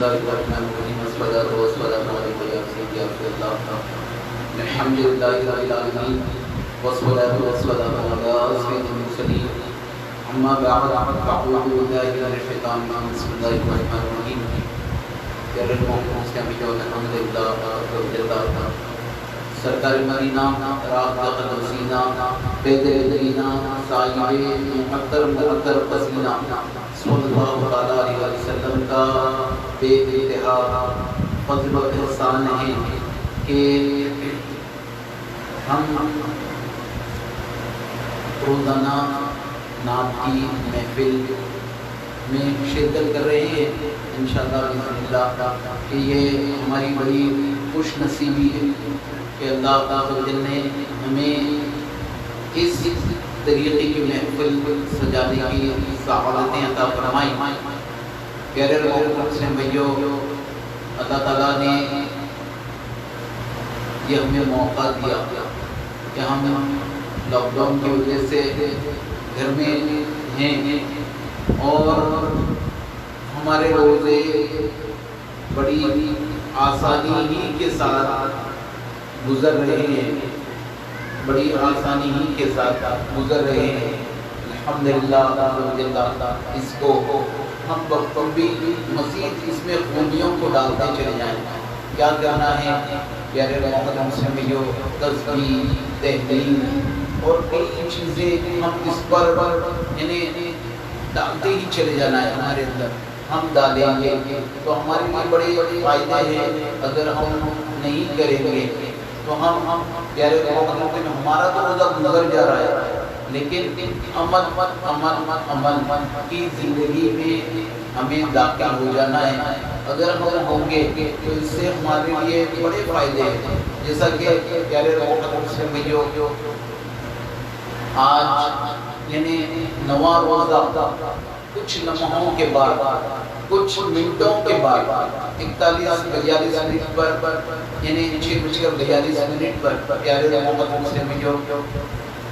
الله الرحمن الرحيم والصلاة والسلام عليك يا سيدي يا رسول الله الحمد لله رب العالمين والصلاة والسلام على سيد المرسلين أما بعد فأعوذ بالله من الشيطان الرجيم بسم الله الرحمن الرحيم يا رب المسلمين والحمد لله رب العالمين سرکار مدینہ راہ قدم سینہ پیدر مدینہ صاحب مقدر پسینہ صلی اللہ علیہ وسلم کا بے انتہا فضل و احسان ہے کہ ہم روزانہ نعت کی محفل میں شرکت کر رہے ہیں انشاءاللہ بسم اللہ کہ یہ ہماری بڑی خوش نصیبی ہے کہ اللہ تعالی نے ہمیں اس طریقے کی محفل سجانے کی سعادتیں عطا فرمائی۔ پیارے مسلم بھائیوں، اللہ تعالیٰ نے یہ ہمیں موقع دیا کہ ہم لاک ڈاؤن کی وجہ سے گھر میں ہیں اور ہمارے روزے بڑی آسانی ہی کے ساتھ گزر رہے ہیں، بڑی آسانی ہی کے ساتھ گزر رہے ہیں الحمدللہ۔ اس کو ہم وقت بھی مزید اس میں خوبیوں کو ڈالتے چلے جائیں۔ کیا کرنا ہے پیارے مسلم بھائیوں؟ تسبیح، تحلیل اور کئی چیزیں ہم اس پر یعنی ڈالتے ہی چلے جانا ہے۔ ہمارے اندر ہم ڈالیں گے تو ہمارے لیے بڑے فائدے ہیں، اگر ہم نہیں کریں گے تو ہم پیارے ہمارا تو روزہ گزر جا رہا ہے، لیکن عمل کی زندگی میں ہمیں داخل ہو جانا ہے۔ اگر ہم ہوں گے تو اس سے ہمارے لیے بڑے فائدے ہیں، جیسا کہ پیارے مسلم بھائیوں آج یعنی نواں روزہ کچھ لمحوں کے بعد، کچھ منٹوں کے بعد 41-42 منٹ پر یعنی 6:42 پر پیارے مسلم بھائیوں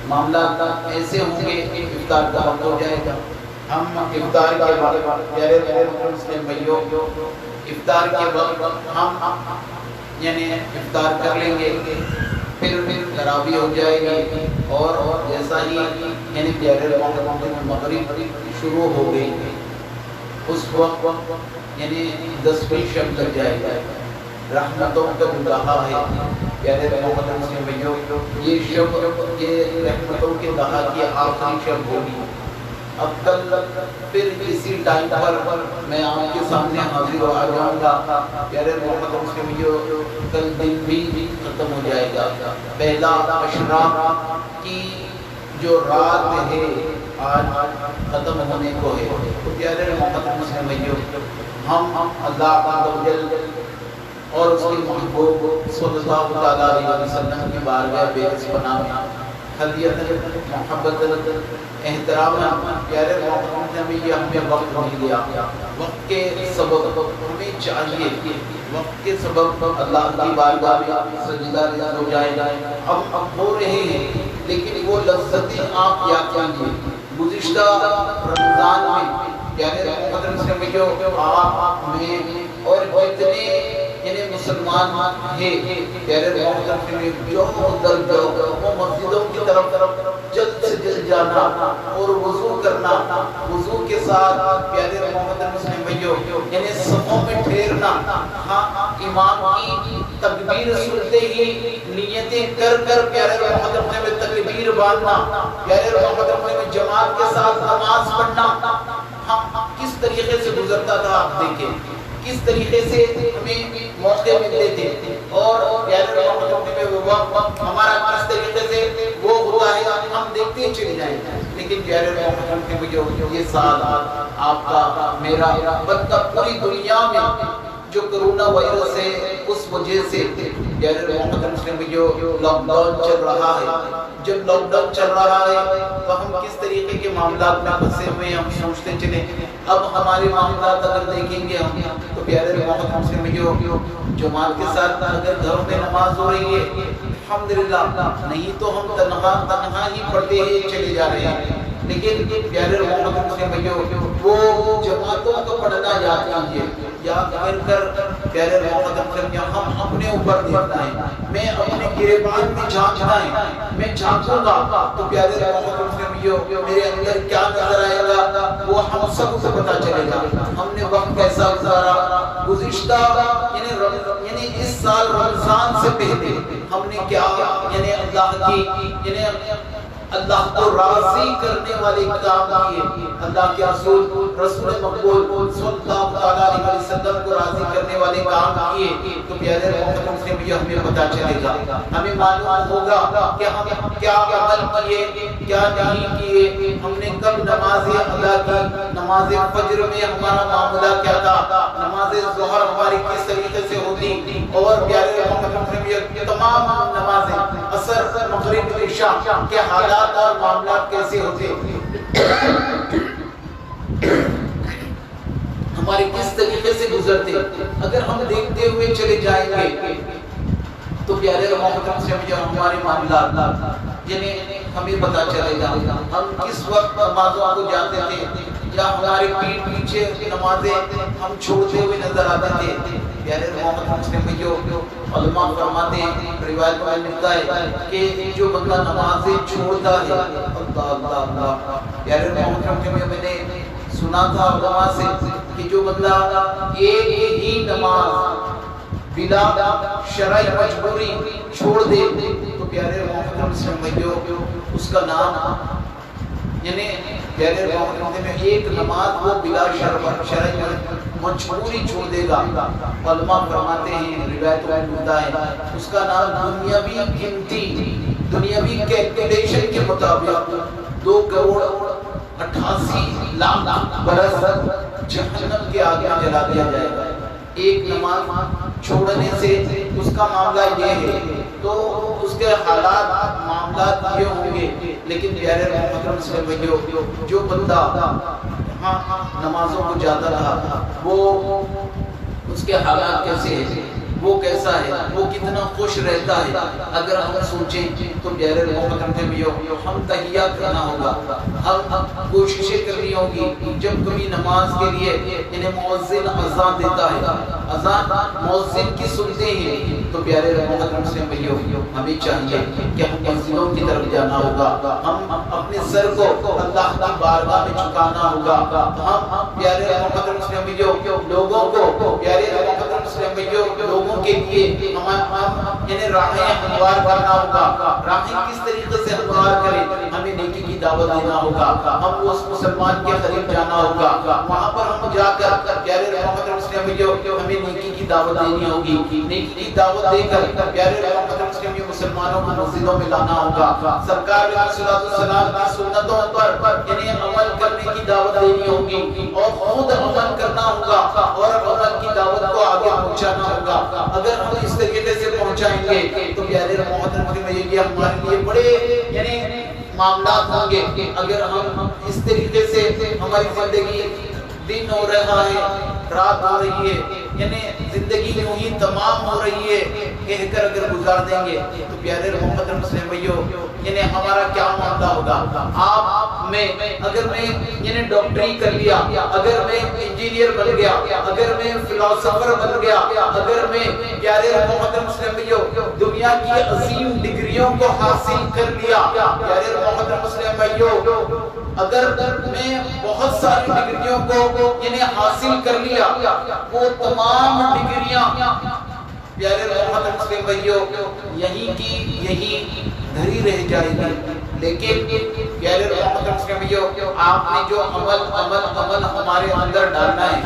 معاملات ایسے ہوں گے کہ افطار کا وقت ہو جائے گا۔ ہم افطار کے وقت پیارے مسلم بھائیوں افطار کے وقت ہم یعنی افطار کر لیں گے، پھر تراویح ہو جائے گی اور جیسا ہی یعنی پیارے مغرب شروع ہو گئی اس وقت یعنی 10ویں شب لگ جائے گا۔ رحمتوں کا دہا ہے پیارے مسلم بھائیوں، یہ شب یہ رحمتوں کے دہا کی آخری شب ہوگی۔ اب کل پھر اسی ٹائم پر میں آپ کے سامنے حاضر ہو جاؤں گا۔ پیارے مسلم بھائیوں کل دن بھی ختم ہو جائے گا۔ پہلا عشرہ کی جو رات ہے آج ختم ہونے کو ہے۔ تو پیارے مسلم بھائیوں ہم اللہ عز و جل اور اس کے محبوب صلی اللہ علیہ وسلم کی بارگاہ بے عز پناہ میں ہدیت محبت احترام پیارے ہمیں یہ ہمیں وقت نہیں دیا، وقت کے سبب ہمیں چاہیے کہ وقت کے سبب اللہ کی بارگاہ میں سجدہ ہو جائے۔ ہم اب ہو رہے ہیں لیکن وہ لذتیں آپ یاد کیجیے گزشتہ رمضان میں پیارے مسلم بھائیوں آپ میں اور جتنے یعنی مسلمان ہیں پیارے جو در جو وہ مسجدوں کی طرف جلد سے جلد جانا اور وضو کرنا، وضو کے ساتھ پیارے مسلم بھائیوں یعنی صفوں میں ٹھہرنا، امام کی تکبیر سنتے ہی نیتیں کر پیارے مسلم میں تکبیر باندھنا، پیارے مسلم جماعت کے ساتھ نماز پڑھنا ہم کس طریقے سے گزرتا تھا آپ دیکھیں، کس طریقے سے ہمیں موقع ملتے تھے اور پیارے میں وہ وقت ہمارا کس طریقے سے وہ ہوتا ہے ہم دیکھتے چلے جائیں۔ لیکن پیارے یہ سال آپ کا میرا بلکہ پوری دنیا میں جو کرونا وائرس ہے اس وجہ سے پیارے مسلم جو لاک ڈاؤن چل رہا ہے، جب لاک ڈاؤن چل رہا ہے تو ہم کس طریقے کے معاملات میں پھنسے ہوئے ہم سوچتے چلیں۔ اب ہمارے معاملات اگر دیکھیں گے ہم تو پیارے مسلم جو جماعت کے ساتھ اگر گھروں میں نماز ہو رہی ہے الحمدللہ، نہیں تو ہم تنہا ہی پڑھتے ہی چلے جا رہے ہیں۔ لیکن پیارے مسلم وہ جماعتوں کو پڑھنا یاد کیجیے، یا کر پیارے محمد ہم اپنے اوپر دیکھنا ہے، میں اپنے گریبان میں جھانکنا ہے، میں جھانکوں گا تو پیارے محمد میرے اندر کیا نظر آئے گا وہ ہم سب کو پتا چلے گا۔ ہم نے وقت کیسا گزارا گزشتہ یعنی اس سال رمضان سے پہلے ہم نے کیا یعنی اللہ کو راضی کرنے والے کام کیے، اللہ کے رسول مقبول صلی اللہ علیہ وسلم کو راضی کرنے والے کام کیے تو پیارے محمد سے بھی ہمیں پتہ چلے گا، ہمیں معلوم ہوگا کہ ہم کیا عمل کیے کیا نہیں کیے، ہم نے کب نمازیں ادا کی، نماز فجر میں ہمارا معاملہ کیا تھا، نماز ظہر ہماری کس طریقے سے ہوتی، اور پیارے محمد سے تمام نمازیں عصر مغرب عشاء کے حالات اور معاملات کیسے ہوتے، ہمارے کس طریقے سے گزرتے، اگر ہم دیکھتے ہوئے چلے جائیں گے تو پیارے محمد سے ہمارے معاملات یعنی ہمیں پتہ چلے گا ہم کس وقت نمازوں کو جاتے تھے یا ہمارے پیٹ پیچھے نمازیں ہم چھوڑتے ہوئے نظر آتے تھے۔ پیارے محمد سے علماء فرماتے ہیں، روایت میں لکھتا ہے کہ جو بندہ نمازیں چھوڑتا ہے، اللہ اللہ اللہ، پیارے محمد سے میں نے سنا تھا علماء سے کہ جو بندہ ایک ہی نماز بلا شرعی مجبوری چھوڑ دے تو پیارے محمد سے اس کا نام یعنی پیارے محمد میں ایک نماز وہ بلا شرعی مجبوری چھوڑ دے گا، علماء فرماتے ہیں روایت میں ملتا ہے اس کا نام دنیاوی گنتی دنیاوی کیلکولیشن کے مطابق 2,88,00,000 برس جہنم کے آگے جلا دیا جائے گا۔ ایک نماز چھوڑنے سے اس کا معاملہ یہ ہے تو اس کے حالات معاملات یہ ہوں گے، لیکن پیارے محمد صلی اللہ علیہ وسلم جو بندہ نمازوں کو جاتا رہا وہ اس کے حالات کیسے ہیں، وہ کیسا ہے، وہ کتنا خوش رہتا ہے، اگر ہم سوچیں تو پیارے محمد ہم تحیات کرنا ہوگا، ہم کوششیں کرنی ہوگی، جب کبھی نماز کے لیے انہیں مؤذن اذان دیتا ہے، اذان مؤذن کی سنتے ہیں تو پیارے محمد ہمیں چاہیے کہ ہم مسجدوں کی طرف جانا ہوگا، ہم اپنے سر کو اللہ کی بارگاہ میں جھکانا ہوگا، ہم پیارے محمد لوگوں کو پیارے محمد لوگوں کے لیے ہمیں راہیں ہموار کرنا ہوگا، راہیں کس طریقے سے ہموار کریں، ہمیں نیکی کی دعوت دینا ہوگا، ہم اس مسلمان کے قریب جانا ہوگا، وہاں پر ہم جا کر پیارے محمد ہمیں نیکی کی دعوت دینی ہوگی، نیکی کی دعوت دے کر پیارے محمد مسلمانوں کو مسجدوں میں لانا ہوگا، سرکار علیہ السلام کی سنتوں پر یعنی عمل کرنے کی دعوت دینی ہوگی اور خود عمل کرنا ہوگا اور عمل کی دعوت کو آگے پہنچانا ہوگا۔ اگر ہم اس طریقے سے پہنچائیں گے تو پیارے محمد یہ ہمارے لیے بڑے یعنی معاملات ہوں گے۔ اگر ہم اس طریقے سے ہماری زندگی دن ہو رہا ہے رات ہو رہی ہے یعنی زندگی یوں ہی تمام ہو رہی ہے کہہ کر اگر گزار دیں گے تو پیارے محمد مسلم بھائیو یعنی ہمارا کیا معاملہ ہوگا۔ آپ میں اگر میں یعنی ڈاکٹری کر لیا، اگر میں انجینئر بن گیا، اگر میں فلسفر بن گیا، اگر میں پیارے محمد مسلم بھائیو دنیا کی عظیم ڈگریوں کو حاصل کر لیا، پیارے محمد مسلم بھائیو اگر میں بہت ساری ڈگریوں کو یعنی حاصل کر لیا، وہ تمام ڈگریاں پیارے محمد مسلم بھائیو یہی کی یہی دھری رہ جائے گی، لیکن پیارے محمد مسلم بھائیو آپ نے جو عمل ہمارے اندر ڈالنا ہے،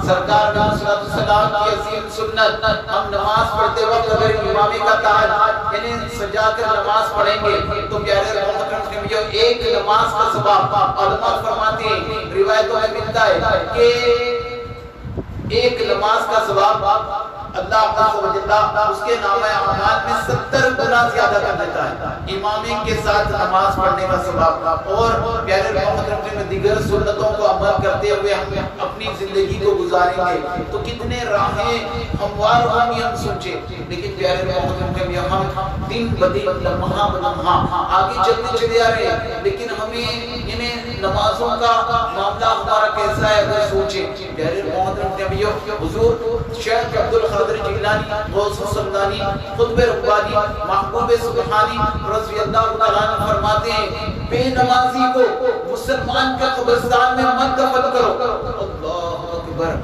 سرکار علیہ السلام کی عظیم سنت، ہم نماز پڑھتے وقت اگر امامے کا تاج یعنی سجا کر نماز پڑھیں گے تو پیارے محمد مسلم بھائیو ایک نماز کا ثواب علماء فرماتے ہیں، روایتوں میں ملتا ہے کہ ایک نماز کا ثواب اللہ عز و جل اس کے نامہ اعمال میں 70 گنا زیادہ کر دیتا ہے امامین کے ساتھ نماز پڑھنے کا ثواب۔ اور پیارے محترم میں دیگر سنتوں کو عمل کرتے ہوئے ہم اپنی زندگی کو گزاریں گے تو کتنے راہیں ہموار ہوں ہم سوچے، لیکن پیارے محترم میں ہم دن بدن لمحہ بلمحہ آگے چلتے چلے آ رہے ہیں، لیکن ہمیں انہیں نمازوں کا معاملہ ہمارا کیسا ہے اگر سوچیں۔ پیارے محترم نبیو، حضور شیخ عبدالقادر جیلانی، غوث السمدانی، قطب ربانی، محبوب سبحانی رضی اللہ تعالیٰ عنہ فرماتے ہیں بے نمازی کو مسلمان کے قبرستان میں مت دفن کرو۔ اللہ اکبر۔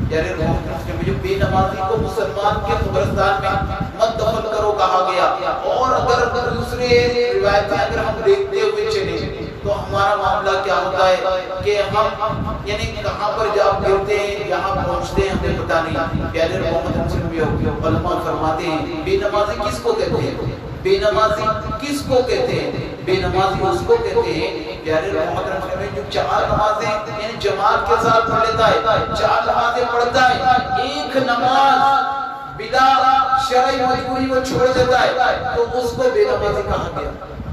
پیارے محترم نبیو، بے نمازی کو مسلمان کے قبرستان میں مت دفن کرو کہا گیا۔ اور اگر دوسرے روایتیں اگر ہم دیکھتے ہوئے چلیں تو ہمارا معاملہ کیا ہوتا ہے کہ ہم یعنی کہاں پر جاب کرتے ہیں، یہاں پہنچتے ہیں ہمیں پتہ نہیں۔ پیارے محمد علماء فرماتے ہیں بے نمازی کس کو کہتے ہیں؟ بے نمازی کس کو کہتے ہیں؟ بے نمازی اس کو کہتے ہیں پیارے محترم میں جو 4 نمازیں یعنی جماعت کے ساتھ پڑھ لیتا ہے، 4 نمازیں پڑھتا ہے، ایک نماز بلا شرعی مجبوری وہ چھوڑ دیتا ہے تو اس کو بے نمازی کہا گیا۔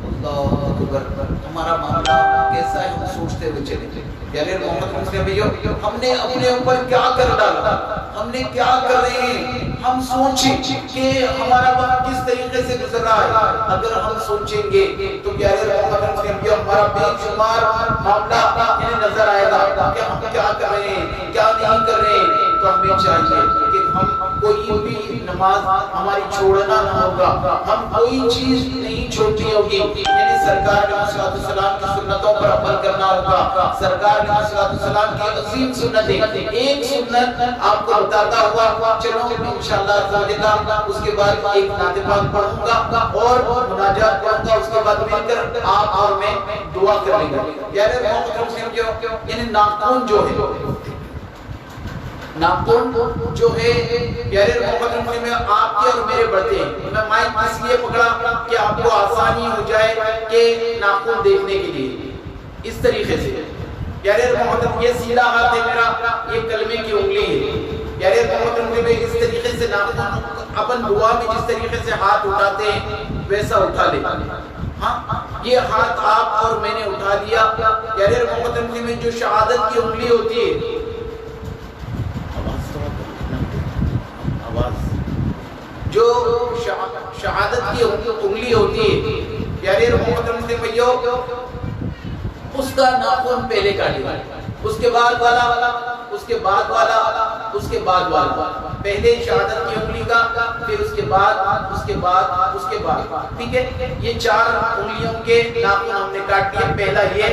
اللہ اکبر۔ ہمارا معاملہ کیسا ہے ہم سوچتے ہوئے چلے۔ پیارے محمد نبیو، ہم نے اپنے اوپر کیا کر ڈالا، ہم نے کیا کر رہے ہیں، ہم سوچیں کہ ہمارا وقت کس طریقے سے گزر رہا ہے۔ اگر ہم سوچیں گے تو پیارے محمد نبیو ہمارا بے شمار معاملہ انہیں نظر آئے گا کہ ہم کیا کر رہے ہیں، کیا نہیں کر رہے ہیں۔ تو ہمیں چاہیے کہ ہم کوئی بھی نماز ہماری چھوڑنا نہ ہوگا، ہم کوئی چیز نہیں چھوڑنی ہوگی، یعنی سرکار علیہ السلام کی سنتوں پر عمل کرنا ہوگا۔ سرکار علیہ السلام کی عظیم سنتیں، ایک سنت آپ کو بتاتا ہوا چلو انشاءاللہ اس کے بعد ایک نعت پاک پڑھوں گا اور مناجات پڑھوں گا، اس کے بعد مل کر آپ اور میں دعا کر لیں گے۔ پیارے محترم یعنی ناخن جو ہے، ناخن جو ہے پیارے محترم میں آپ کے اور میرے بڑھتے ہیں۔ میں مائک اس لیے پکڑا کہ آپ کو آسانی ہو جائے کہ ناخن دیکھنے کے لیے اس طریقے سے۔ پیارے محترم یہ سیدھا ہاتھ ہے میرا، یہ کلمے کی انگلی ہے۔ پیارے محترم میں اس طریقے سے ناخن اپن دعا میں جس طریقے سے ہاتھ اٹھاتے ہیں ویسا اٹھا لے۔ ہاں یہ ہاتھ آپ اور میں نے اٹھا لیا۔ پیارے محترم میں جو شہادت کی انگلی ہوتی ہے، جو شہادت کی انگلی ہوتی ہے، پیارے محترم سے بھائیو اس کا ناخن پہلے کاٹے، اس کے بعد والا، اس کے بعد والا، اس کے بعد والا، پہلے شہادت کی انگلی کا، پھر اس کے بعد، اس کے بعد، اس کے بعد، ٹھیک ہے۔ یہ 4 انگلیوں کے ناخن ہم نے کاٹ دیے، پہلا یہ،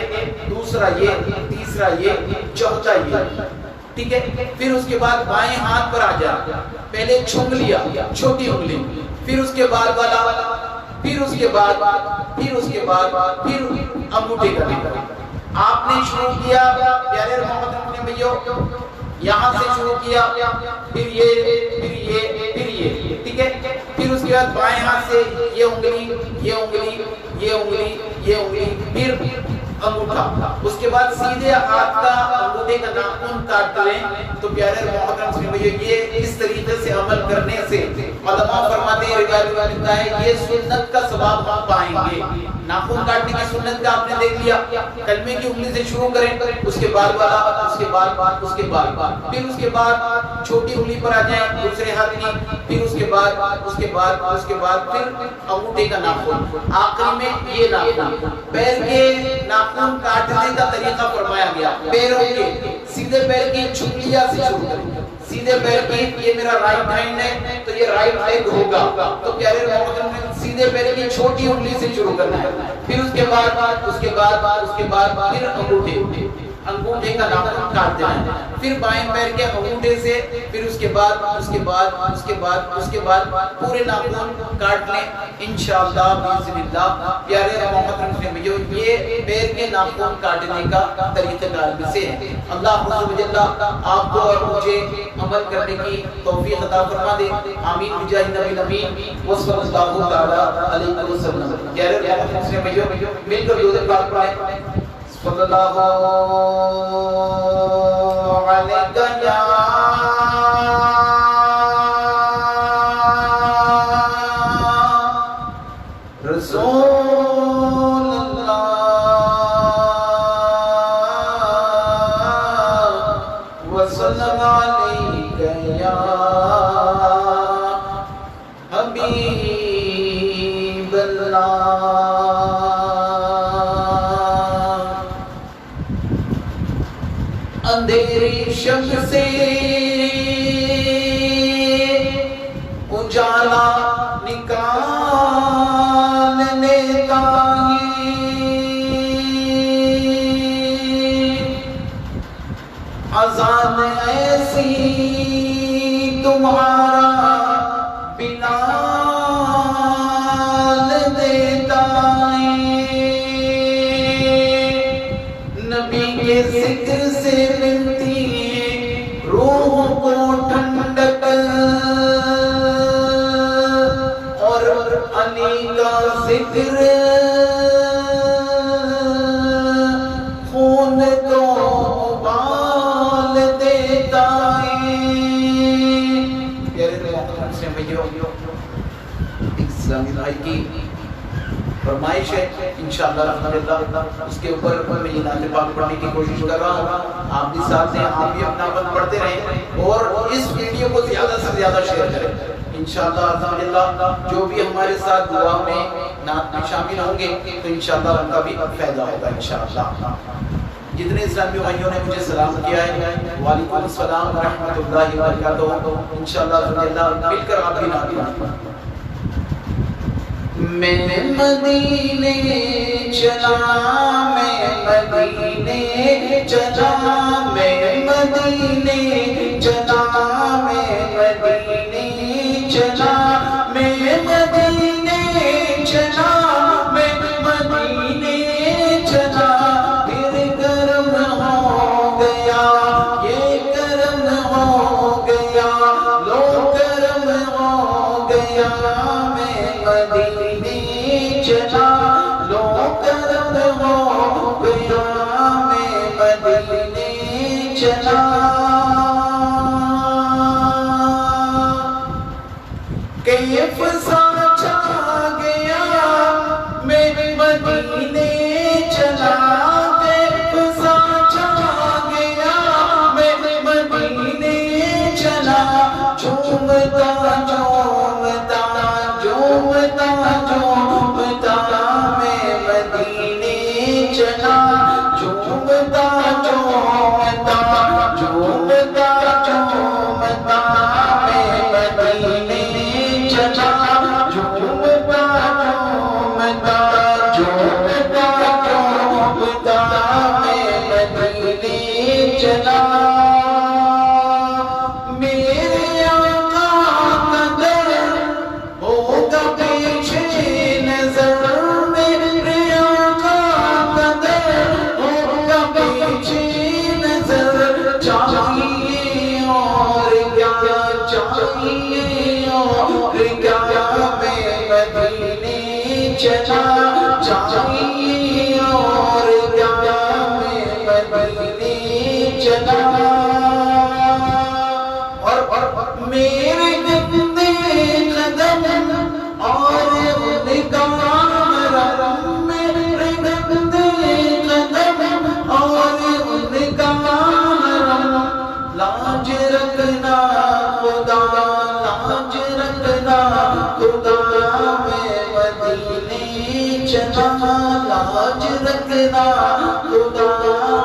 دوسرا یہ، تیسرا یہ، چوتھا یہ، ٹھیک ہے۔ پھر اس کے بعد بائیں ہاتھ پر آ جا، پہلے چھنگ لیا چھوٹی انگلی، پھر اس کے بعد والا، پھر اس کے بعد، پھر اس کے بعد، پھر انگوٹھے کا نکلا۔ آپ نے شروع کیا پیارے محترم نے بھائیو یہاں سے شروع کیا، پھر یہ، پھر یہ، پھر یہ، ٹھیک ہے۔ پھر اس کے بعد بائیں ہاتھ سے یہ انگلی، یہ انگلی، یہ انگلی، یہ انگلی، پھر انگوٹھا، اس کے بعد سیدھے ہاتھ کا انگوٹھے کا ناخن کاٹ لیں۔ تو پیارے محترم سے بھائیو یہ اس طریقے سے عمل کرنے سے علماء فرماتے ہیں، روایت ملتا ہے یہ سنت کا ثواب ہم پائیں گے۔ ناخن کاٹنے کی سنت کا آپ نے دیکھ لیا، کلمے کی انگلی سے شروع کریں، اس کے بعد والا، اس کے بعد، اس کے بعد، پھر اس کے بعد چھوٹی انگلی پر آ جائیں دوسرے ہاتھ کی، پھر اس کے بعد، اس کے بعد، اس کے بعد پھر انگوٹھے کا ناخن، آخری میں یہ ناخن۔ پیر کے ناخن کاٹنے کا طریقہ فرمایا گیا، پیروں کے سیدھے پیر کی چھپلیاں سے شروع کریں، سیدھے پیر کی، یہ میرا رائٹ ہینڈ ہے تو یہ رائٹ لیگ ہوگا، تو پیارے محترم نے سیدھے پیر کی چھوٹی انگلی سے شروع کرنا ہے، پھر اس کے بعد، اس کے بعد، اس کے بعد پھر انگوٹھے، انگوٹھے کا ناخن کاٹ دینا ہے، پھر بائیں پیر کے انگوٹھے سے، پھر اس کے بعد، اس کے بعد، اس کے بعد، اس کے بعد پورے ناخن کاٹ لیں انشاءاللہ باذن اللہ۔ پیارے محترم سے بھائیو یہ پیر کے ناخن کاٹنے کا طریقہ کار میں سے ہے۔ اللہ عز و جل آپ کو اور مجھے عمل کرنے کی توفیق عطا فرما دے، آمین بجاہ نبی الامین وصلی اللہ تعالی علیہ وسلم۔ پیارے محترم سے بھائیو مل کر درود پاک پڑھیں، صلی اللہ علیہ تمہارا بلال دیتا ہے، نبی کے ذکر سے ملتی ہے روح کو ٹھنڈک، اور علی کا ذکر خون کو ابال دیتا ہے۔ پیارے محترم سے بھائیو، اسلامی بھائی کی فرمائش ہے، انشاءاللہ الحمدللہ اس کے اوپر میں یہ نعت پاک پڑھنے کی کوشش کر رہا ہوں۔ آپ بھی ساتھ ہیں، آپ بھی اپنا وقت پڑھتے رہیں اور اس ویڈیو کو زیادہ سے زیادہ شیئر کریں۔ انشاءاللہ الحمدللہ جو بھی ہمارے ساتھ دعا میں نعت میں شامل ہوں گے تو انشاءاللہ ان کا بھی فائدہ ہوگا انشاءاللہ۔ جتنے اسلامی بھائیوں نے مجھے سلام کیا ہے، وعلیکم السلام ورحمۃ اللہ وبرکاتہ۔ انشاءاللہ الحمدللہ مل کر آپ بھی نعت پڑھیں۔ میں مدینے چلا، میں مدینے چلا، میں مدینے چلا، میں مدینے چلا، میں مدینے چلا، میں مدینے چلا، پھر کرم ہو گیا، یہ کرم ہو گیا، لو کرم ہو گیا، میں مدینے چلا، لو کرم ہو گیا، میں مدینے چلا۔ کیف سا چھا گیا، میں مدینے چلا، کیف سا چھا گیا، میں مدینے چلا، جھومتا جھومتا جھومتا جھومتا میں مدینے چلا، جھومتا جھومتا جھومتا جھومتا میں مدینے چلا، جھومتا جھومتا جھومتا جھومتا میں مدینے چلا۔ میرے آقا کا در ہوگا پیچھے نظر، میرے آقا کا در ہوگا پیچھے نظر، چاہیے اور کیا چاہیے اور کیا، میں مدینے چلا، چاہیے اور کیا، میں مدینے چلا۔ اور میرے گندے قدم اور ان کا مرم، میرے گندے قدم اور ان کا مرم، لاج رکھنا خدا، لاج رکھنا خدا، میں مدینے چلا، لاج رکھنا خدا،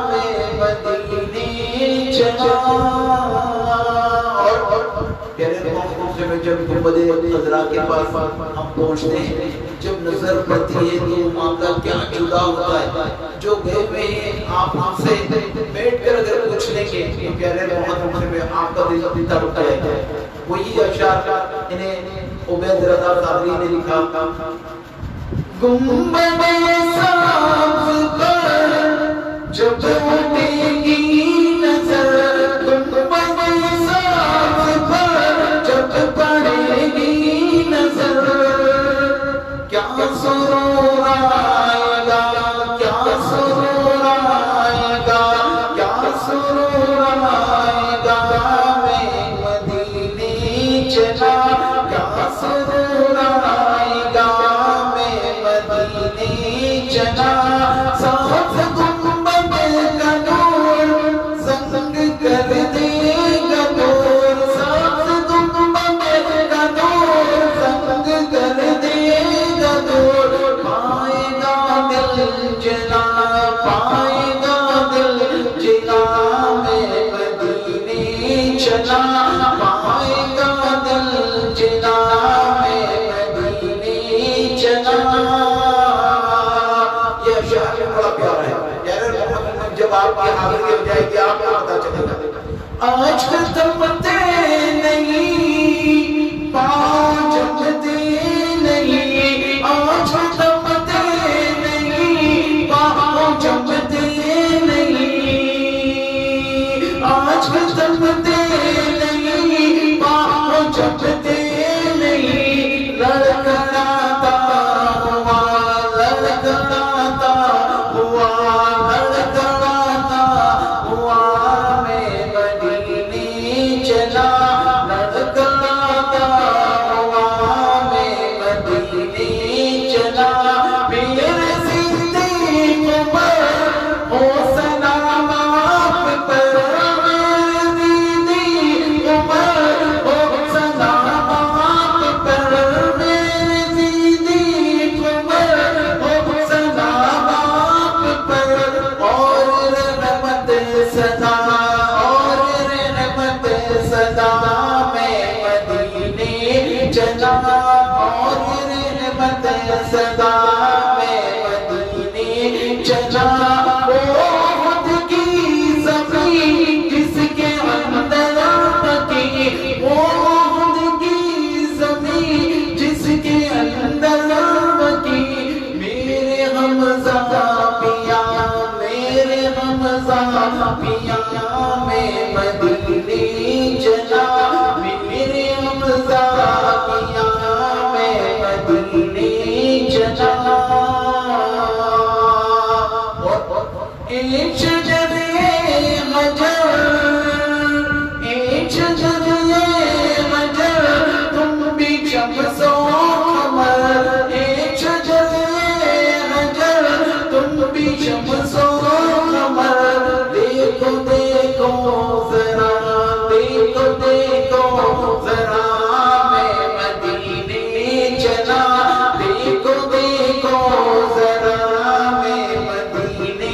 میں مدینے چلا۔ پیارے محترم سے میں جب گنبد خضرا کے پاس ہم پہنچتے ہیں، جب نظر پڑتی ہے تو معاملہ کیا جدا ہوتا ہے۔ جو گئے ہوئے ہیں آپ ہم سے بیٹھ کر اگر پوچھ لیں گے تو پیارے محترم سے میں آپ کا دل تڑپ جائے گا۔ وہی اشعار انہیں عبید رضا قادری نے لکھا، گنبد سبز پر جب اٹھے گی نظر، گنبد سبز پر جب پڑے گی نظر، کیا سرور آئے گا، کیا سرور آئے گا، کیا سرور آئے گا، میں مدینے چلا، کیا سرور آئے گا، میں مدینے چلا۔ سبز گنبد کا نور زنگ کر دے گا دور، سبز گنبد کا نور زنگ کر دے گا دور، پائے گا دل جلا، پائے گا دل جلا، میں مدینے چلا، پائے گا دل جلا، میں مدینے چلا۔ یہ شعر بڑا پیارا ہے، پیارے محمد جب آپ کی حاضری ہو جائے گی آپ کو پتہ چلے گا۔ آج ختم نہیں چھپتے نہیں لڑکھڑاتا ہوا لڑکھڑاتا ہوا لڑکھڑاتا ہوا میں مدینے چلا لڑکھڑاتا ہوا میں مدینے چلا میرے صدیق پر ہو سلام آپ پر میرے صدیق پر ہو سلام آپ پر میرے صدیق پر ہو سلام آپ پر اور رحمت صدا اور رحمت صدا میں مدینے چلا اور رحمت صدا میں مدینے چلا خود کی زمین جس کے اندر بکی خود کی زمین جس کے اندر بکی میرے حمزہ پیا میرے حمزہ پیا میں مدینے چلا میرے حمزہ پیا میں مدینے چلا ایک شجرے حجر ایک شجرے حجر تم بھی شمس و قمر ایک شجرے حجر تم بھی شمس و قمر دیکھو دیکھو ذرا دیکھو دیکھو ذرا میں مدینے چلا دیکھو دیکھو ذرا میں مدینے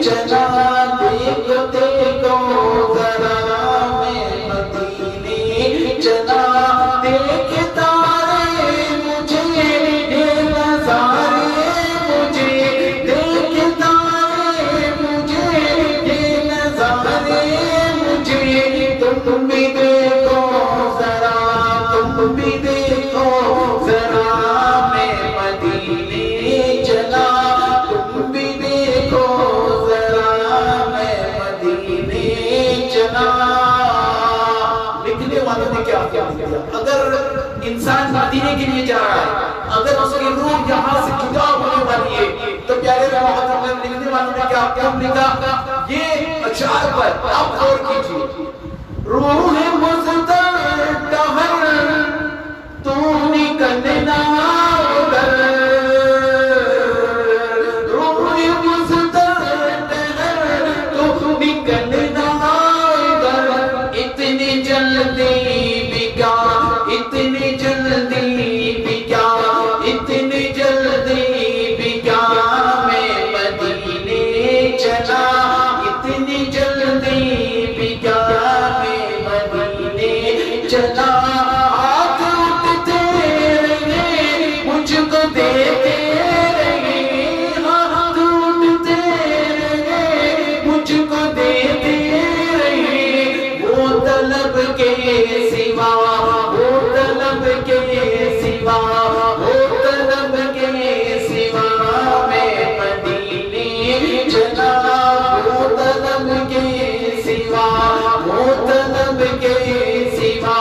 چلا دیکھو دیکھو ذرا میں مدینے چلا دیکھ تارے مجھے یہ نظارے مجھے دیکھ تارے مجھے یہ نظارے مجھے تم بھی دیکھو ذرا تم بھی دیکھو ذرا میں مدینے چلا تم بھی دیکھو ذرا میں مدینے چلا لکھنے والوں نے کیا کیا اگر انسان مدینے کے لیے جا رہا ہے اگر اس کی روح یہاں سے جدا ہونے والی ہے تو پیارے محمد لکھنے والوں نے کیا کیا لکھا یہ اشعار پر آپ غور کیجیے روح مزدر دہر تو نکلنا ادھر روح مزدر دہر تو نکلنا ادھر اتنی جلدی بھی کیا اتنی جلدی بھی کیا اتنی جلدی بھی کیا میں مدینے چلا اتنی جلدی بھی کیا میں مدینے چلا ہاتھ اٹھتے رہے مجھ کو دیتے رہے ہاتھ اٹھتے رہے مجھ کو دیتے رہے وہ طلب کے سوا وہ طلب کے سوا وہ طلب کے سوا میں مدینے چلا وہ طلب کے سوا وہ طلب کے سوا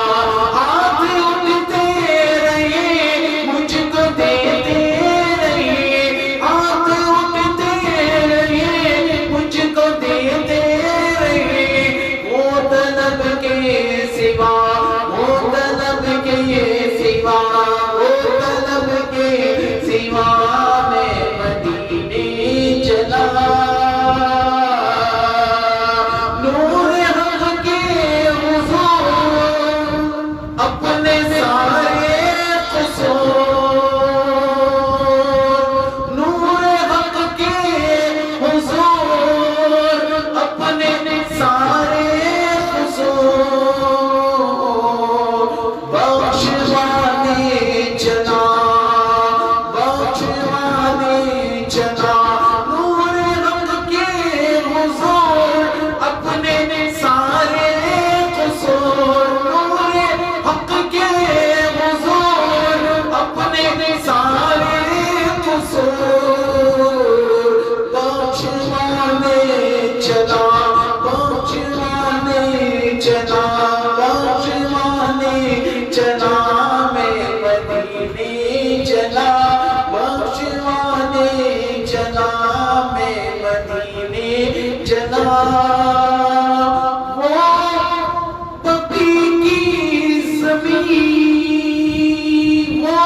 وہ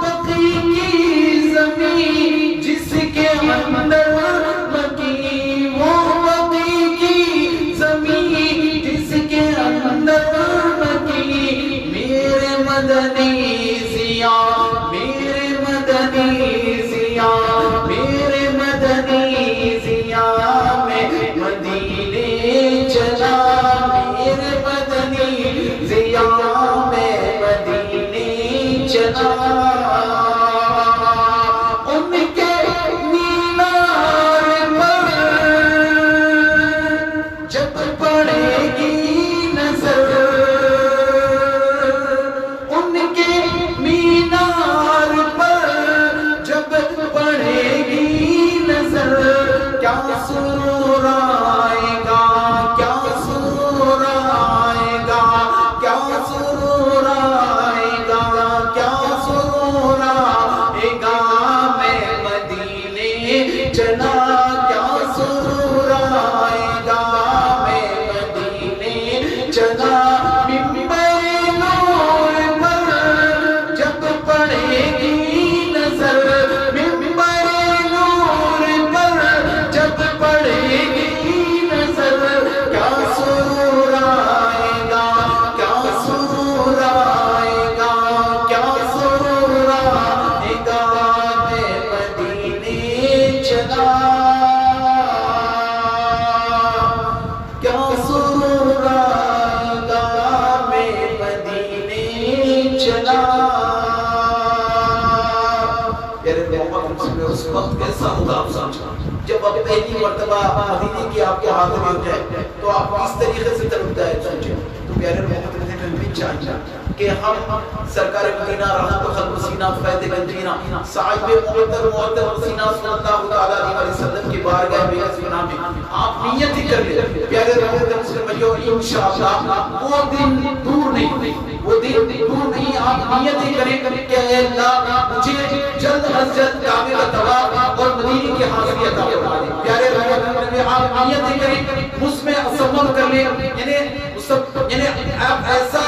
بقی کی زمین جس کے اندر بقی، وہ بقی کی زمین جس کے اندر بقی، میرے مدنی ضیا، میرے مدنی ضیا، میرے مدنی ضیا میں مدینے چلا، میرے مدنی ضیا میں مدینے چلا۔ ان کے مینار پر جب پڑے گی نظر، ان کے مینار پر جب پڑے گی نظر، کیا سرور آئے گا، کیا سرور آئے گا، کیا سرور آئے گا، کیا سرور آئے گا، میں مدینے چلا، کیا سرور آئے گا، میں مدینے چلا۔ ممبر نور پر جب پڑے گی نظر، ممبر نور پر جب پڑے گی نظر، کیا سرور آئے گا، کیا سرور آئے گا، کیا سرور آئے گا، میں مدینے چلا، کیا سرور آئے گا، میں مدینے چلا۔ پیارے محمد رسول اللہ، اس وقت کیسا ہوگا آپ سمجھا جب آپ پہلی مرتبہ مدینے کی آپ کے ہاتھ میں ہو جائے تو آپ کس طریقے سے تڑپتا ہے سوچیں۔ تو پیارے محمد رسول اللہ بھی چاہیے کہ ہم سرکار مدینہ رحمت قلب سینہ فیض گنجینہ صاحب معطر سینہ صلی اللہ علیہ وسلم کی بارگاہ میں سنا میں آپ نیت ہی کر لیں پیارے محمد رسول اللہ، انشاءاللہ وہ دن دور نہیں، وہ دن دور نہیں، آپ نیت ہی کریں کہ اے اللہ مجھے جلد از جلد کعبے کا طواف اور مدینے کی حاضری عطا فرما دے۔ پیارے محمد آپ نیت ہی کریں، مجھ میں اصمم کر لیں، یعنی آپ ایسا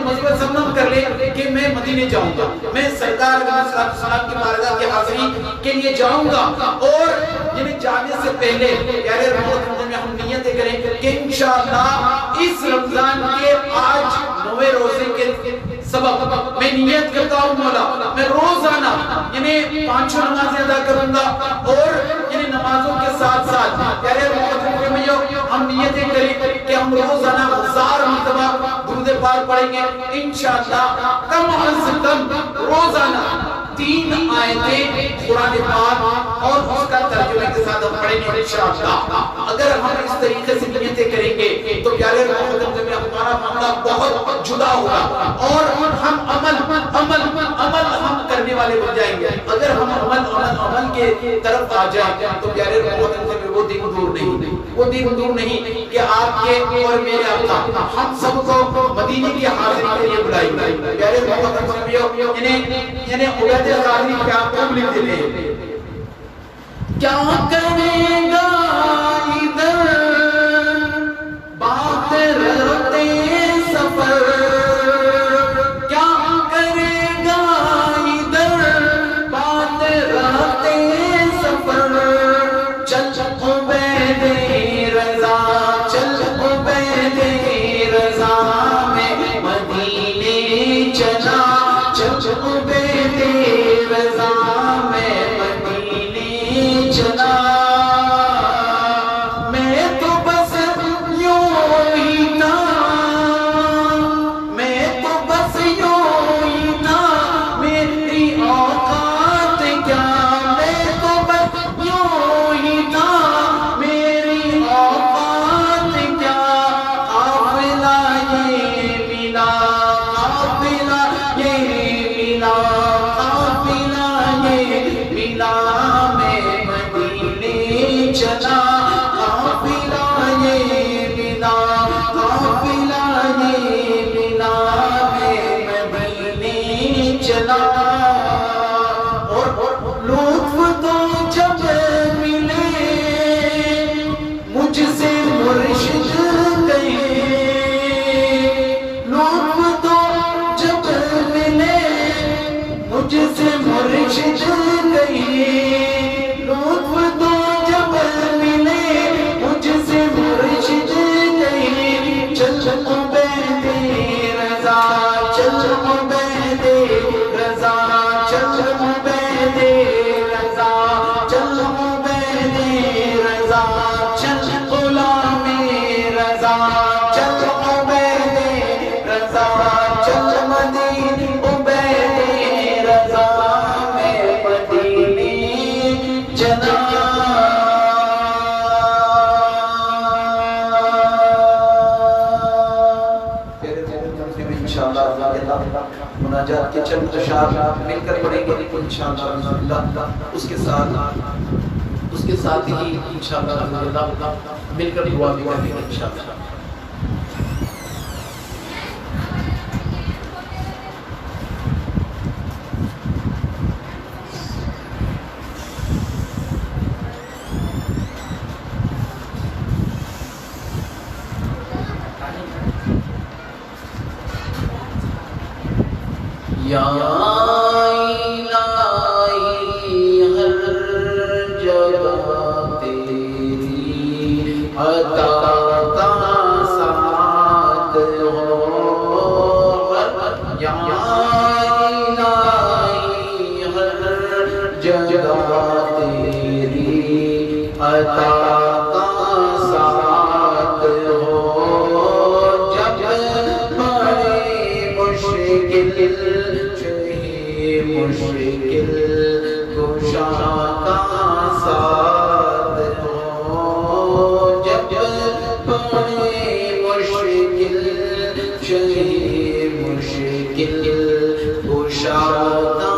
مذہب سمم کر لیں کہ میں مدینے جاؤں گا، میں سرکار علیہ السلام کی بارگاہ کی حاضری کے لیے جاؤں گا، اور جانے سے پہلے پیارے رمضان میں ہم نیتیں کریں کہ انشاءاللہ اس رمضان کے آج 9ویں روزے کے سبب میں نیت کرتا ہوں مولا میں روزانہ 5 نمازیں ادا کروں گا، اور نمازوں کے ساتھ ساتھ پیارے رمضان میں ہم نیتیں کریں کہ ہم روزانہ 1000 مرتبہ درود پاک پڑھیں گے انشاءاللہ، کم از کم روزانہ 3 آیتیں قرآن پاک اور اس کا ترجمے کے ساتھ ہم پڑھیں گے انشاءاللہ۔ اگر ہم اس طریقے سے نیتیں کریں گے تو پیارے رمضان میں ہمارا معاملہ بہت جدا ہوگا، اور ہم عمل ہم کرنے والے بن جائیں گے۔ اگر ہم عمل کے طرف آ جائیں تو پیارے رمضان میں وہ دن دور نہیں، وہ دن دور نہیں کہ آپ کے اور میرے آقا ہم سب کو مدینے کی حاضری کے لیے بلائیں گے۔ پیارے رمضان میں عبید قادری کیا آپ لکھ دیتے ہیں، کیا کرے گا ادھر بات رہتے سفر، کیا کرے گا ادھر بات رہتے سفر، چل عبید رضا، چل عبید رضا میں مدینے چلا، چل عبید رضا میں مدینے چلا، میں انشاءاللہ مناجات کے چند اشعار مل کر پڑھیں گے انشاءاللہ اس کے ساتھ ہی انشاءاللہ مل کر دعا بھی کریں گے انشاءاللہ. یا الہی ہر جگہ تیری عطا کا ساتھ ہو. یا الہی ہر جگہ تیری عطا کا ساتھ ہو. جب بڑی مشکل مشکل کشا کا ساتھ ہو. جب بڑی مشکل مشکل کشا کا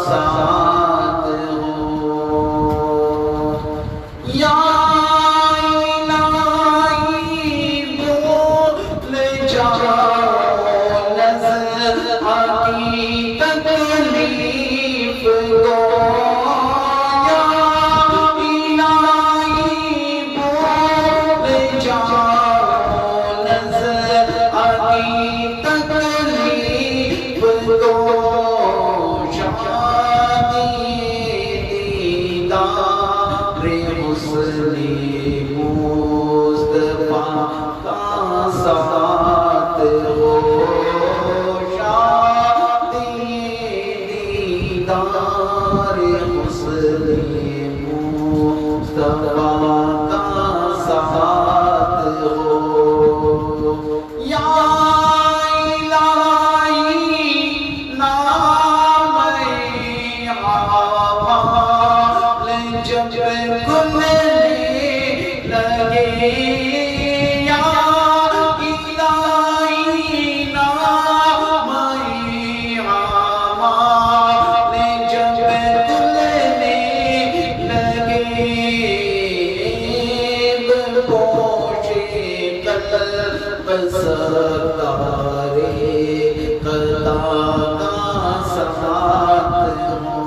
ساتھ ہو. یا الہی بھول جاؤ نظر آئی تکلیف کو. یا الہی بھول جاؤ نظر آئی تکلیف کو. شادی دیدار حسن مصطفیٰ کا ساتھ ہو. دیدار حسن مصطفیٰ کا ساتھ ہو. یا الہی نام آباد جب کھلنے لگے. یا الہی نام آباد جب کھلنے لگے. بپوش قلب سرکار خدا کا ساتھ ہو.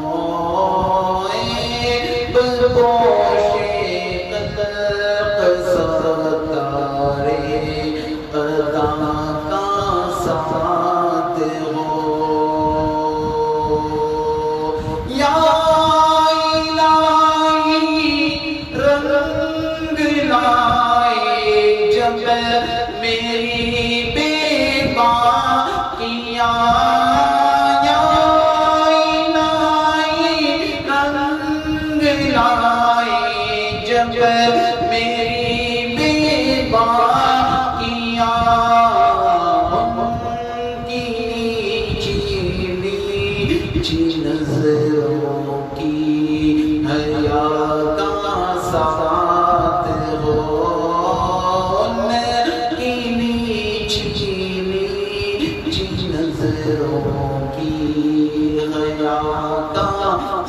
بپوش قلب سرکار خدا کا ساتھ ہو. یا الہی رنگ لائے جب میری بے باکیاں. یا الہی رنگ لائے جب میری بے باکیاں. ان کی نیچی نظروں کی حیا کا ساتھ ہو. ان کی نیچی نظروں کی حیا کا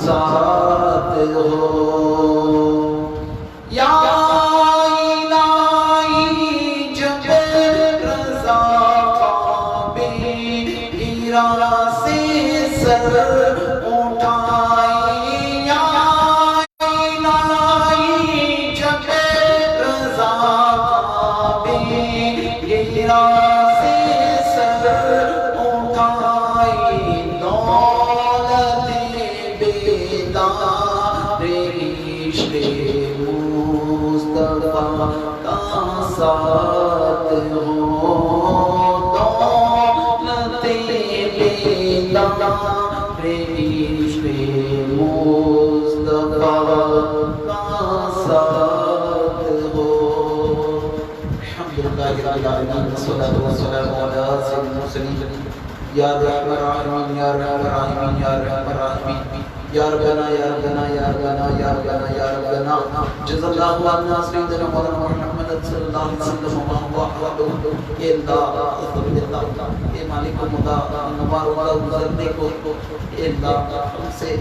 ساتھ ہو. یا الہی جب رضا خواب ہیرا سے سر اٹھائی. یا الہی جب رضا خواب ہیرا سے سر اٹھائی. دولت بیدار عشق مصطفیٰ کا ساتھ ہو. دولت بیدار عشق مصطفیٰ کا ساتھ ہو. الحمدللہ رب العالمین والصلاة والسلام علی سید المرسلین. یا رب العالمین یا رب العالمین یا رب العالمین یا ربنا یا ربنا یا ربنا یا ربنا یا ربنا. جزا اللہ عنا سیدنا مولانا محمد صلی اللہ علیہ وسلم. اے اللہ مالک مولا نوا روزہ گزرنے کو اے اللہ ہم سے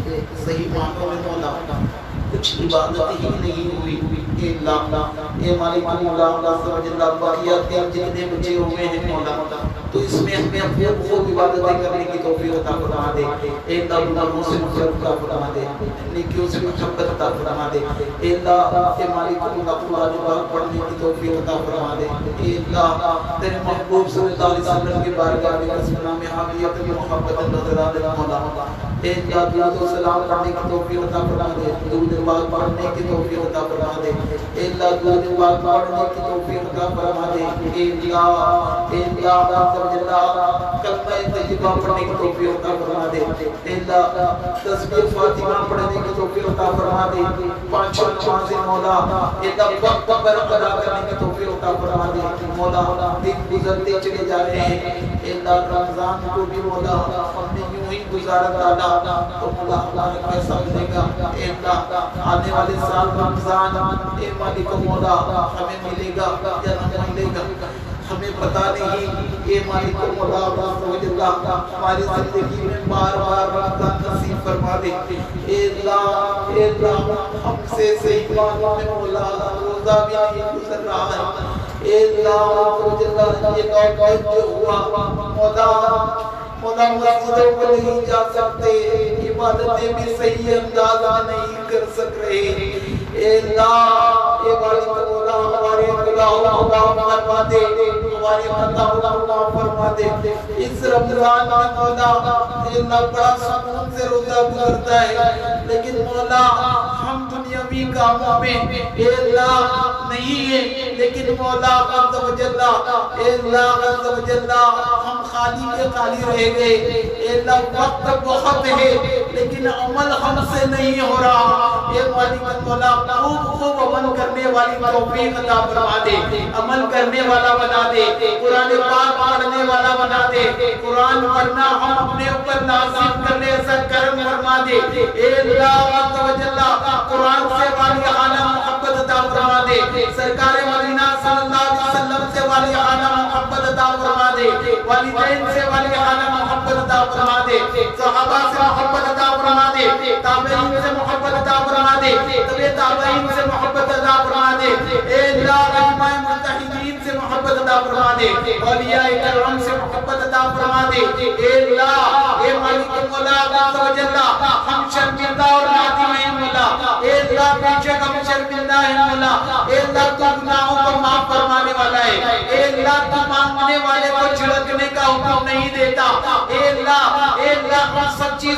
صحیح معنوں میں مولا کچھ عبادت ہی نہیں ہوئی اے اللہ اے مالک مولا عز و جل باقیات جتنے بچے ہوئے ہیں مولا تو اس میں ہمیں اپنے خوب عبادتیں کرنے کی توفیق عطا فرما دے اے اللہ گناہوں سے مغفرت عطا فرما دے نیکیوں سے محبت عطا فرما دے اے اللہ اے مالک مولا قرآن پاک پڑھنے کی توفیق عطا فرما دے اے اللہ تیرے محبوب صلی اللہ علیہ وسلم کی بارگاہ میں قسمنا میں حامیت کی محبت نظر آ دے مولا اے اللہ درود و سلام پڑھنے کی توفیق عطا فرما دے درود پاک پڑھنے کی توفیق عطا فرما دے اے اللہ درود پاک پڑھنے کی توفیق عطا فرما دے اے اللہ کلمہ طیبہ پڑھنے کی توفیق عطا فرما دے اے اللہ تسبیح فاطمہ پڑھنے کی توفیق عطا فرما دے پانچ نمازیں مولا اے اللہ وقت پر ادا کرنے کی توفیق عطا فرما دے مولا دن گزرتے چلے جا رہے ہیں اے اللہ رمضان کو بھی مولا ہم نے یوں ہی گزارا ڈالا تو مولا ہمارا کیسا ملے گا اے اللہ آنے والے سال رمضان اے مالک مولا ہمیں ملے گا یا نہ ملے گا ہمیں پتہ نہیں اے مالک مولا عز و جل ہماری زندگی میں بار بار رمضان نصیب فرما دے اے اللہ ہم سے صحیح معنوں میں مولا روزہ بھی نہیں گزر رہا ہے اے اللہ عز و جل یہ توقف جو ہوا مولا مسجدوں کو نہیں جا سکتے عبادتیں بھی صحیح انداز نہیں کر سک رہے اے اللہ اے مالک مولا ہمارے گناہوں کو معاف فرما دے ہماری خطاؤں کو معاف فرما دے اس رمضان میں مولا اللہ بڑا سکون سے روزہ گزرتا ہے لیکن مولا ہم دنیاوی کاموں میں اے اللہ نہیں ہے لیکن مولا عز و جل اے اللہ عز و جل ہم خالی کے خالی رہ گئے اے اللہ وقت بہت ہے لیکن عمل ہم سے نہیں ہو رہا اے مالک مولا خوب عمل کرنے والی توفیق عطا فرما دے عمل کرنے والا بنا دے قرآن پاک پڑھنے والا بنا دے قرآن پڑھنا ہم اپنے اوپر لازم کر لے ایسا کرم فرما دے اے اللہ عز و جل قرآن سے والی اعلیٰ محبت عطا فرما دے سرکار مدینہ صلی اللہ علیہ وسلم سے والی اعلیٰ محبت عطا فرما دے والدین سے والی اعلیٰ محبت عطا فرما دے صحابہ سے محبت عطا فرما دے تابعین سے محبت عطا فرما دے تابعین سے محبت عطا فرما دے اے اللہ ائمہ مجتہدین سے محبت عطا فرما دے اولیاء کرام سے محبت عطا فرما دے اے اللہ اے مالک مولا عز و جل ہم شرمندہ اور نادم ہیں مولا اے اللہ بے شک ہم شرمندہ ہیں مولا اے اللہ تو گناہوں کو معاف فرمانے والا ہے اے اللہ تو مانگنے والے کو جھڑکنے کا حکم نہیں دیتا اے اللہ ہم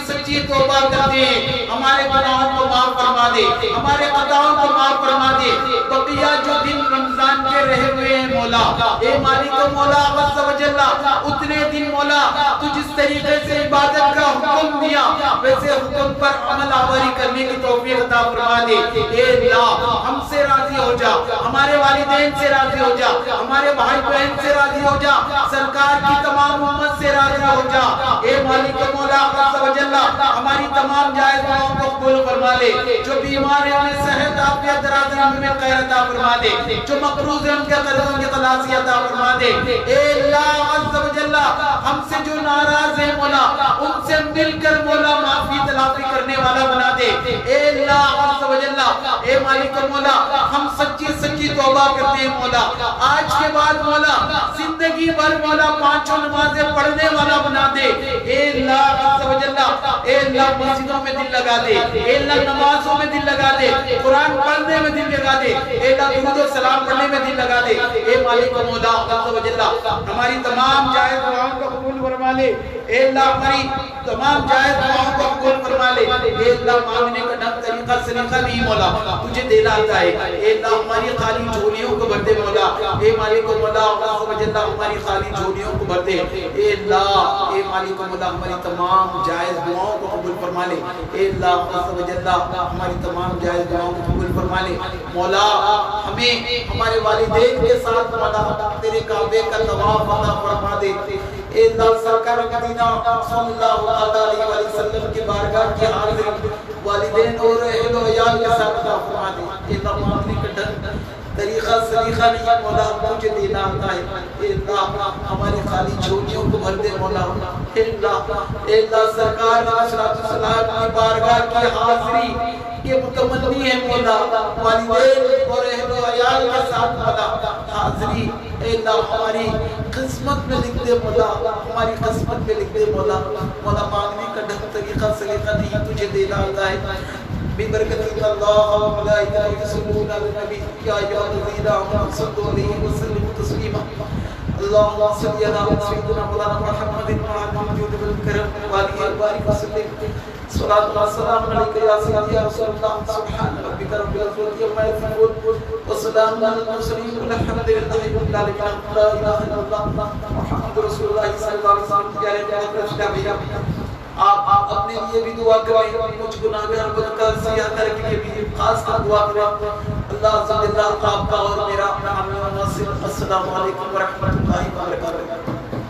سچی توبہ کرتے ہیں ہمارے گناہوں کو معاف فرما دے ہمارے خطاؤں کو معاف فرما دے بقیہ جو دن رمضان کے رہے ہوئے ہیں مولا اے مالک مولا عز و جل اتنے دن مولا تو جس طریقے سے عبادت کا حکم دیا ویسے حکم پر عمل آوری کرنے کی توفیق عطا فرما دے اے اللہ ہم سے راضی ہو جا ہمارے والدین سے راضی ہو جا ہمارے بھائی بہن سے راضی ہو جا سرکار کی تمام امت سے راضی ہو جا اے مالک مولا عز و جل ہماری تمام جائز دعاؤں کو قبول فرما لے جو بیمار ہیں انہیں صحت عافیت دراز عمر میں خیر عطا فرما دے جو مقروض ہیں ان کے قرضوں کی خلاصی عطا فرما دے اے اللہ عز و جل ہم سے جو ناراض ہیں مولا ان سے مل کر مولا معافی تلافی کرنے والا بنا دے اے اللہ عز و جل اے مالک مولا ہم سچی توبہ کرتے ہیں مولا آج کے بعد مولا زندگی بھر مولا پانچوں نمازیں پڑھنے والا بنا دے اے اللہ عز و جل اے اللہ مسجدوں میں دل لگا دے اے اللہ نمازوں میں دل لگا دے قرآن پڑھنے میں دل لگا دے اے اللہ درود و سلام پڑھنے میں دل لگا دے اے مالک مولا عز و جل ہماری تمام جائز دعاؤں کو قبول فرما لے اے اللہ ہماری تمام جائز دعاؤں کو قبول فرما لے اے اللہ مانگنے کا ڈھنگ طریقہ سلیقہ نہیں مولا تجھے دینا آتا ہے اے اللہ ہماری خالی جھولیوں کو بھر دے مولا اے مالک مولا عز و جل ہماری خالی جھولیوں کو بھر دے اے اللہ اے مالک مولا ہماری تمام جائز دعاؤں کو قبول فرما لے اے اللہ عز و جل ہماری تمام جائز دعاؤں کو قبول فرما لے مولا ہمیں ہمارے والدین کے ساتھ مولا تیرے کعبے کا طواف عطا فرما دے اے اللہ سرکار مدینہ صلی اللہ علیہ وسلم کی بارگاہ کی حاضری والدین اور اہل و عیال کے ساتھ عطا فرما دے اے اللہ مانگنے کا ڈھنگ طریقہ سلیقہ نہیں مولا تجھے دینا آتا ہے. اے اللہ ہماری خالی جھولیوں کو بھر دے مولا. اے اللہ سرکار صلی اللہ علیہ وسلم کی بارگاہ کی حاضری کے متمنی ہے مولا. والدین اور اہل و عیال کے ساتھ مولا حاضری اے اللہ ہماری قسمت میں لکھ دے مولا. ہماری قسمت میں لکھ دے مولا. مولا مانگنے کا ڈھنگ طریقہ سلیقہ نہیں تجھے دینا آتا ہے. ببرکت اللہ و ملائکتہ یصلون علی النبی یا ایھا الذین آمنوا صلوا علیہ وسلموا تسلیما. اللهم صل على سيدنا مولانا محمد وعلى الجود والكرم وعلى آله وسلم. صلاة الله والسلام عليك يا سيدي يا رسول الله. سبحان ربك رب العزة عما يصفون وسلام على المرسلين والحمد لله رب العالمين. لا اله الا الله محمد رسول الله صلی اللہ علیہ وسلم. پیارے پیارے آپ اپنے لیے بھی دعا کریں, کچھ گناہگار بندہ سیاہ کر کے لیے بھی خاص کر دعا کریں. اللہ عز و جل آپ کا اور میرا السلام علیکم ورحمۃ اللہ وبرکاتہ.